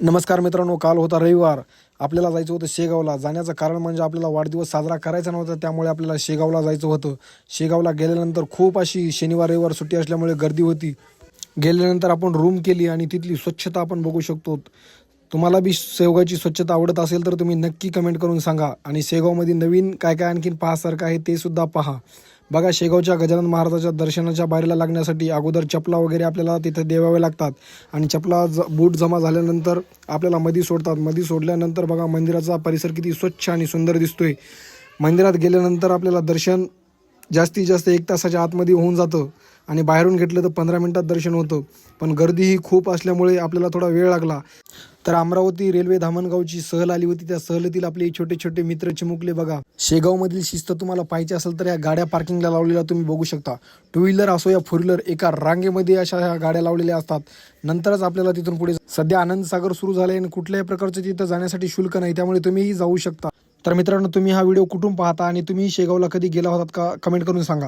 नमस्कार मित्रांनो, काल होता रविवार. आपल्याला जायचं होतं शेगावला. जाण्याचं कारण म्हणजे आपल्याला वाढदिवस साजरा करायचा नव्हता, त्यामुळे आपल्याला शेगावला जायचं होतं. शेगावला गेल्यानंतर खूप अशी शनिवार रविवार सुट्टी असल्यामुळे गर्दी होती. गेल्यानंतर आपण रूम केली आणि तिथली स्वच्छता आपण बघू शकतो. तुम्हाला बी शेगावची स्वच्छता आवडत असेल तर तुम्ही नक्की कमेंट करून सांगा. आणि शेगावमध्ये नवीन काय काय आणखीन पाहासारखं आहे ते सुद्धा पहा. बघा, शेगावच्या गजानन महाराजाच्या दर्शनाच्या बाहेरला लागण्यासाठी अगोदर चपला वगैरे आपल्याला तिथे द्यावे लागतात. आणि चपला बूट जमा झाल्यानंतर आपल्याला मध्ये सोडतात. मध्ये सोडल्यानंतर बघा, मंदिराचा परिसर किती स्वच्छ आणि सुंदर दिसतोय. मंदिरात गेल्यानंतर आपल्याला दर्शन जास्तीत जास्त 1 तासाच्या आतमध्ये होऊन जातं आणि बाहेरून घेतलं तर 15 मिनिटात दर्शन होतं. पण गर्दी ही खूप असल्यामुळे आपल्याला थोडा वेळ लागला. तर अमरावती रेल्वे धामणगावची सहल आली होती. त्या सहलीतील आपले छोटे छोटे मित्र चिमुकले. बघा, शेगावमधील शिस्त तुम्हाला पाहिजे असेल तर या गाड्या पार्किंगला लावलेल्या तुम्ही बघू शकता. टू व्हीलर असो या फोर व्हीलर एका रांगेमध्ये अशा ह्या गाड्या लावलेल्या असतात. नंतरच आपल्याला तिथून पुढे सध्या आनंद सागर सुरू झाले आणि कुठल्याही प्रकारचं तिथं जाण्यासाठी शुल्क नाही, त्यामुळे तुम्हीही जाऊ शकता. तर मित्रांनो, तुम्ही हा व्हिडिओ कुठून पाहता आणि तुम्ही शेगावला कधी गेला होतात का, कमेंट करून सांगा.